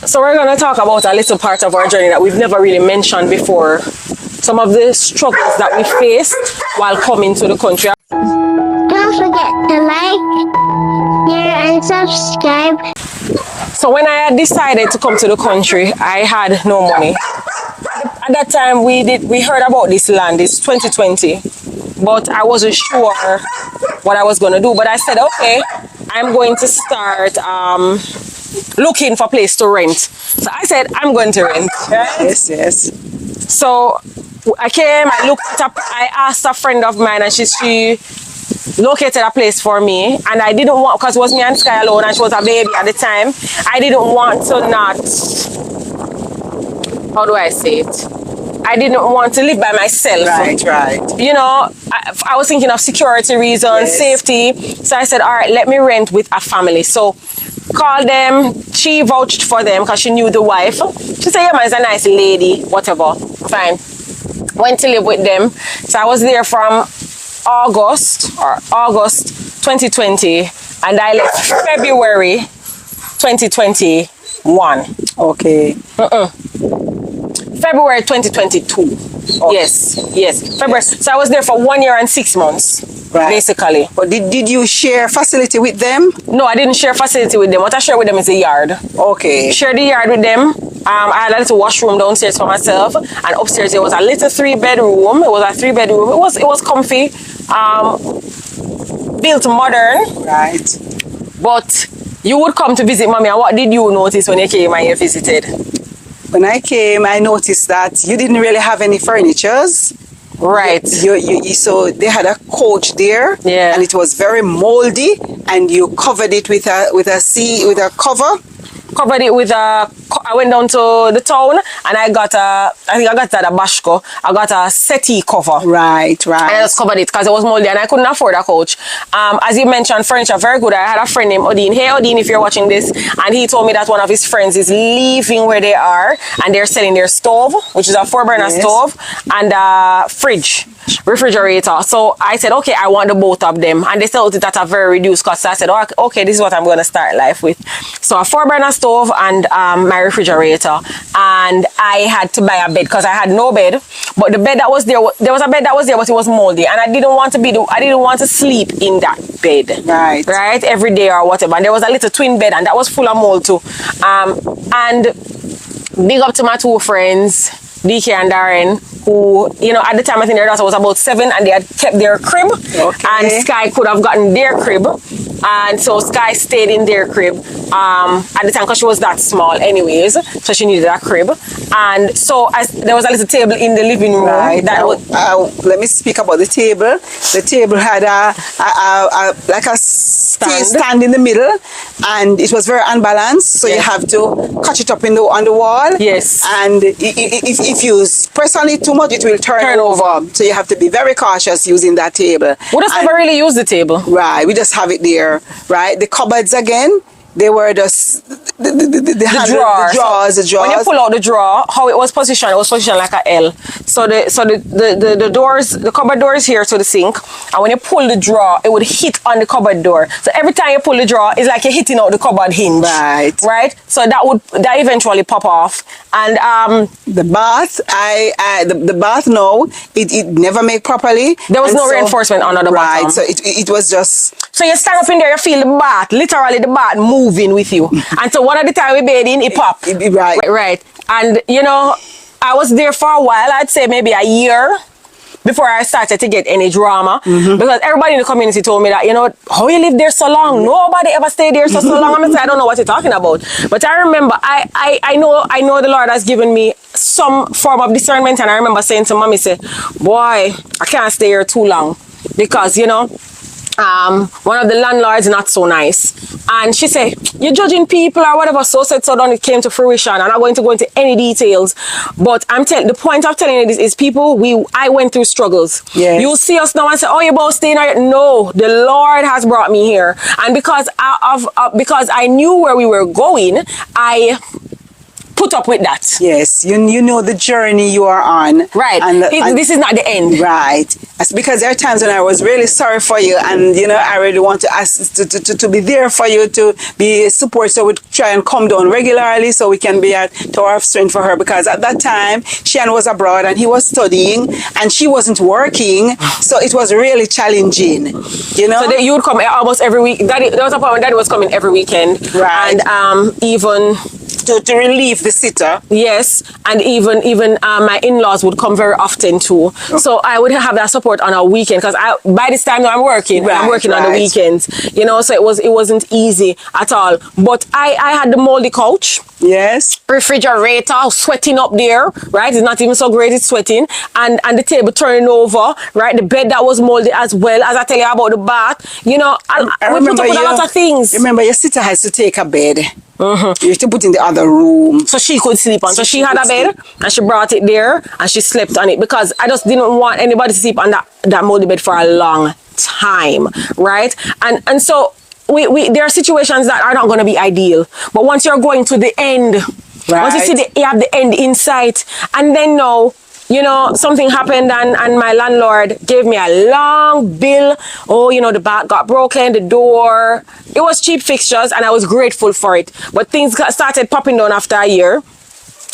So we're going to talk about a little part of our journey that we've never really mentioned before. Some of the struggles that we faced while coming to the country. Don't forget to like, share, and subscribe. So when I had decided to come to the country, I had no money. At that time, we heard about this land. It's 2020, but I wasn't sure what I was going to do. But I said, okay, I'm going to start looking for a place to rent. So I said, I'm going to rent. Yes, yes. So I came, I asked a friend of mine, and she located a place for me, and I didn't want, because it was me and Sky alone, and she was a baby at the time. I didn't want to how do I say it? I didn't want to live by myself. Right. You know, I was thinking of security reasons, Yes. safety. So I said, all right, let me rent with a family. So called them. She vouched for them because she knew the wife. She said, yeah, man, it's a nice lady, whatever. Fine. Went to live with them. So I was there from August 2020, and I left February 2021. Okay. February 2022. Okay. Yes. February. So I was there for 1 year and 6 months, basically. But did you share facility with them? No, I didn't share facility with them. What I shared with them is a yard. Okay. Shared the yard with them. I had a little washroom downstairs for myself, and upstairs there was a little 3-bedroom. It was a 3-bedroom. It was comfy. Built modern. Right. But you would come to visit mommy, and what did you notice when you came and you visited? When I came, I noticed that you didn't really have any furnitures. Right. So they had a couch there, Yeah. and it was very moldy, and you covered it with a cover. Covered it with I went down to the town, and I got I think I got it at a Bashko. I got a settee cover. Right. And I just covered it because it was moldy and I couldn't afford a couch. As you mentioned, furniture, very good. I had a friend named Odin. Hey, Odin, if you're watching this. And he told me that one of his friends is leaving where they are, and they're selling their stove, which is a 4-burner stove, and a refrigerator. So I said, okay, I want the both of them. And they sold it at a very reduced cost. So I said, oh, okay, this is what I'm going to start life with. So a 4-burner stove and my refrigerator. And I had to buy a bed because I had no bed. But the bed that was there was a bed that was there, but it was moldy. And I didn't want to sleep in that bed. Right? Every day or whatever. And there was a little twin bed, and that was full of mold too. And big up to my 2 friends, DK and Darren, who, you know, at the time I think their daughter was about 7, and they had kept their crib. Okay. And Sky could have gotten their crib. And so Sky stayed in their crib at the time because she was that small anyways. So she needed a crib. And so there was a little table in the living room. Right. That let me speak about the table. The table had a stand in the middle, and it was very unbalanced. So you have to catch it up on the wall. Yes. And if you press on it too much, it will turn over. So you have to be very cautious using that table. We just never really use the table. Right. We just have it there. Right. The cupboards again. They were just the drawers. When you pull out the drawer, how it was positioned like a L. So the doors, the cupboard door is here to the sink, and when you pull the drawer, it would hit on the cupboard door. So every time you pull the drawer, it's like you're hitting out the cupboard hinge. Right. So that eventually pop off. And the bath, the bath, no, it never made properly. There was no reinforcement under the bottom. Right. So it was just. So you stand up in there, you feel the bath, literally the bath moving with you. And so one at the time we bathed in, it popped. Right. And you know, I was there for a while. I'd say maybe a year before I started to get any drama. Because everybody in the community told me that, you know, how you live there so long? Nobody ever stayed there so long. I'm I don't know what you're talking about. But I remember, I know the Lord has given me some form of discernment. And I remember saying to mommy, say, boy, I can't stay here too long. Because, you know, one of the landlords not so nice, and she said, you're judging people or whatever. So said so done. It came to fruition. I'm not going to go into any details, but the point of telling you this is, people, I went through struggles. You see us now and say, oh, you're both staying here. No, the Lord has brought me here, and because I knew where we were going, I put up with that. Yes, you know the journey you are on. Right. And this is not the end. Right. Because there are times when I was really sorry for you, and you know, I really want to ask to be there for you, to be support. So we try and come down regularly so we can be a tower of strength for her, because at that time Shian was abroad and he was studying and she wasn't working, so it was really challenging, you know. So you would come almost every week. Daddy, there was a point when Daddy was coming every weekend, right? And even to relieve the sitter. Yes, and even my in-laws would come very often too. So I would have that support on a weekend, because by this time I'm working. Right, I'm working on the right. weekends, you know. So it wasn't easy at all. But I had the moldy couch. Yes. Refrigerator sweating up there, right? It's not even so great, it's sweating. And the table turning over, right? The bed that was moldy as well. As I tell you about the bath, you know, we put up with a lot of things. Remember, your sister has to take a bed. You have to put in the other room. So she could sleep on. So she had a bed and she brought it there and she slept on it, because I just didn't want anybody to sleep on that moldy bed for a long time, right? And so there are situations that are not going to be ideal, but once you're going to the end, right. Once you see you have the end in sight, and then now, you know, something happened and my landlord gave me a long bill. Oh, you know, the bath got broken, the door. It was cheap fixtures and I was grateful for it. But things started popping down after a year.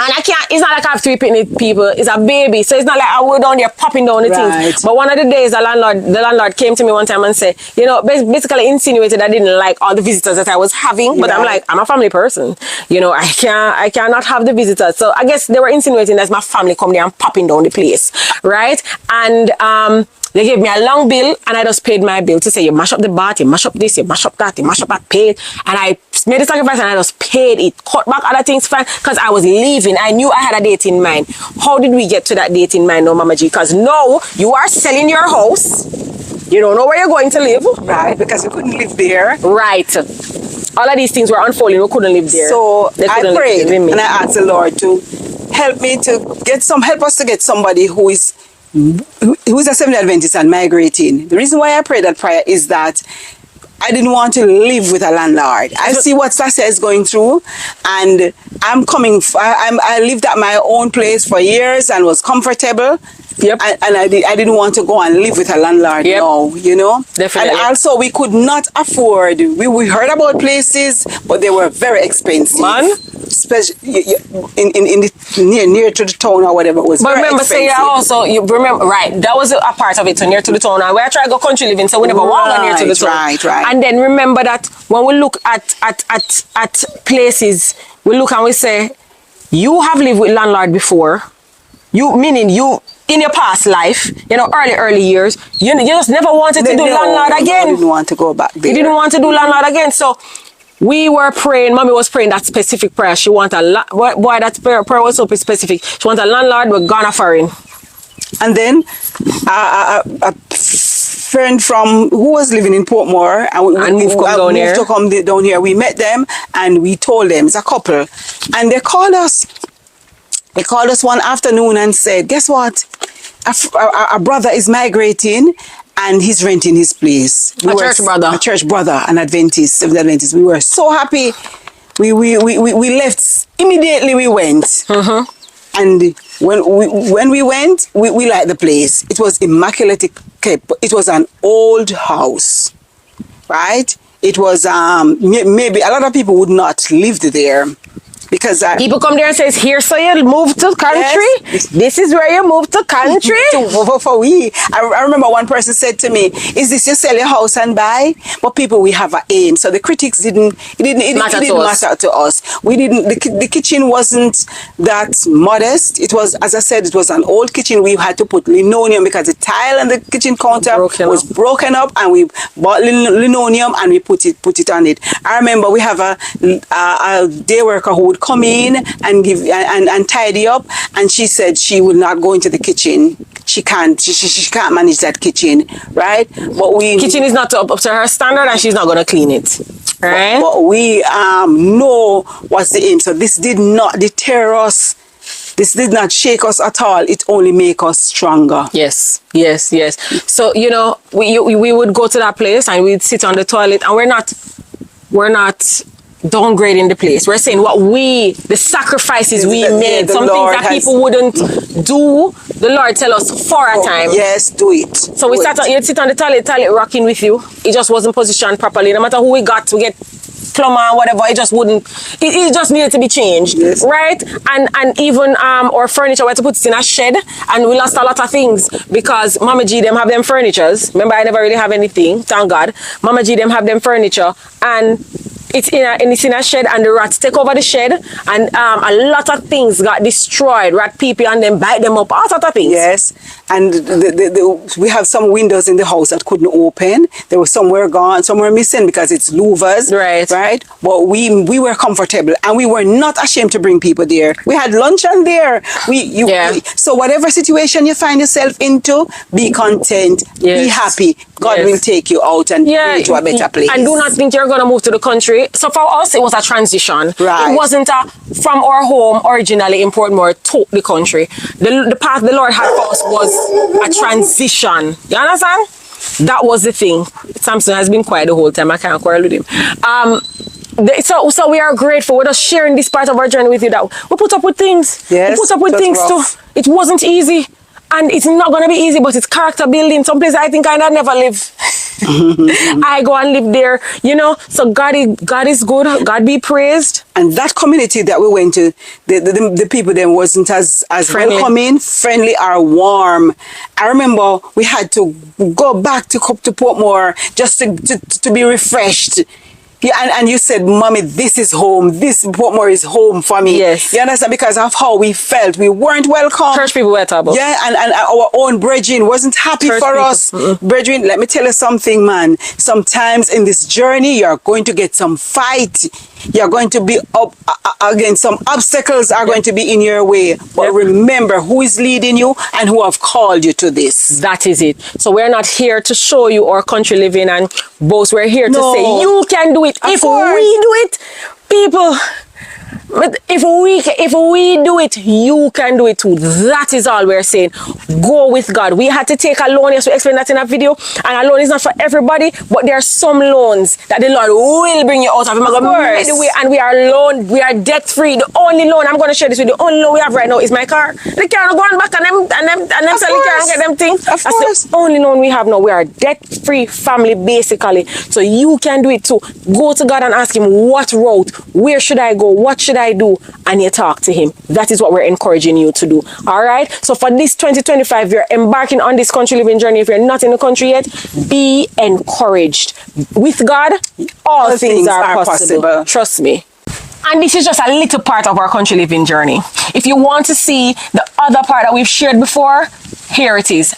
And it's not like I have 3 picnic people, it's a baby. So it's not like I go down there popping down the things. But one of the days the landlord came to me one time and said, you know, basically insinuated I didn't like all the visitors that I was having. But I'm like, I'm a family person. You know, I cannot have the visitors. So I guess they were insinuating that my family come there and popping down the place. Right? And they gave me a long bill and I just paid my bill to say, you mash up the bath, you mash up this, you mash up that, you mash up that, paid. And I made a sacrifice and I just paid it, cut back other things fine, because I was leaving. I knew I had a date in mind. How did we get to that date in mind now, Mama G? Because now you are selling your house. You don't know where you're going to live. Right, because we couldn't live there. Right. All of these things were unfolding. We couldn't live there. So I prayed and I asked the Lord to help me to help us to get somebody who is a Seventh-day Adventist and migrating. The reason why I prayed that prayer is that I didn't want to live with a landlord. I see what Sasha is going through, and I lived at my own place for years and was comfortable. Yep. And I didn't want to go and live with a landlord. Yep. No, you know. Definitely. And also we could not afford. We heard about places, but they were very expensive. Man. Especially in the near to the town or whatever it was. But remember, expensive. say also you remember, right? That was a part of it. So near to the town, and where I try to go country living, so we never walk near to the town. Right. And then remember that when we look at places, we look and we say, you have lived with landlord before. Meaning you in your past life, you know, early years, you just never wanted to do landlord again. You didn't want to go back there. You didn't want to do landlord again. So we were praying, Mommy was praying that specific prayer. She wanted boy, that prayer was so specific. She wanted a landlord with Ghana foreign. And then a friend from who was living in Portmore, and we've moved to come down here. We met them and we told them, it's a couple, and they called us. They called us one afternoon and said, guess what? Our brother is migrating and he's renting his place. A church brother, an Adventist, Seventh-day Adventist. We were so happy. We left. Immediately we went. And when we went, we liked the place. It was immaculately kept. It was an old house, right? It was, maybe a lot of people would not live there. Because people come there and says, here, so you move to country? Yes. This is where you move to country? I remember one person said to me, is this you sell your house and buy? But people, we have an aim. So the critics didn't matter to us. We didn't, the kitchen wasn't that modest. It was, as I said, it was an old kitchen. We had to put linoleum because the tile on the kitchen counter was broken up, and we bought linoleum and we put it on it. I remember we have a day worker who would come in and give and tidy up, and she said she would not go into the kitchen. She can't manage that kitchen, right? But kitchen is not up to her standard, and she's not going to clean it, right? But we know what's the aim. So this did not deter us. This did not shake us at all. It only make us stronger. Yes. So you know, we would go to that place and we'd sit on the toilet, and we're not downgrading the place. We're saying the sacrifices we made, some things that people wouldn't do the Lord tell us for a time. Yes, do it. So we sat on, you'd sit on the toilet rocking with you. It just wasn't positioned properly. No matter who we got to get plumber, whatever, it just wouldn't, it just needed to be changed, yes. Right? And even our furniture, we had to put it in a shed, and we lost a lot of things because Mama G them have them furnitures. Remember, I never really have anything, thank God. Mama G them have them furniture, and it's in a shed, and the rats take over the shed, and a lot of things got destroyed. Rat pee and them bite them up, all sorts of things. Yes, and we have some windows in the house that couldn't open. They were somewhere gone, somewhere missing because it's louvers. Right. But we were comfortable, and we were not ashamed to bring people there. We had luncheon there. So whatever situation you find yourself into, be content, be happy. God will take you out and bring you to a better place. And do not think you're going to move to the country. So for us, it was a transition. Right. It wasn't from our home originally in Portmore to the country. The path the Lord had for us was a transition. You understand? That was the thing. Samson has been quiet the whole time. I can't quarrel with him. So we are grateful. We're just sharing this part of our journey with you, that we put up with things. Yes, we put up with things too. It wasn't easy. And it's not going to be easy, but it's character building. Some places I think I never live. I go and live there, you know. So God is good. God be praised. And that community that we went to, the people then wasn't as welcoming, friendly, or warm. I remember we had to go back to Portmore just to be refreshed. Yeah, and you said, Mommy, this is home. This Portmore is home for me. Yes. You understand? Because of how we felt. We weren't welcome. Church people were trouble. Yeah, and our own brethren wasn't happy for us. Brethren, let me tell you something, man. Sometimes in this journey, you're going to get some fight. You're going to be up against some obstacles are going to be in your way. But remember who is leading you and who have called you to this. That is it. So we're not here to show you our country living and boast. We're here to say you can do it. If we do it, people. But if we do it, you can do it too. That is all we're saying. Go with God. We had to take a loan. Yes, we explained that in a video. And a loan is not for everybody, but there are some loans that the Lord will bring you out of. And we are debt-free. The only loan, I'm going to share this with you, the only loan we have right now is my car. The car go on back and them sell the car and get them things. That's the only loan we have now. We are debt-free family, basically. So you can do it too. Go to God and ask Him, what route? Where should I go? What should I do? And you talk to Him. That is what we're encouraging you to do. All right? So for this 2025, you're embarking on this country living journey. If you're not in the country yet, be encouraged. With God, all things are possible. Trust me. And this is just a little part of our country living journey. If you want to see the other part that we've shared before, here it is.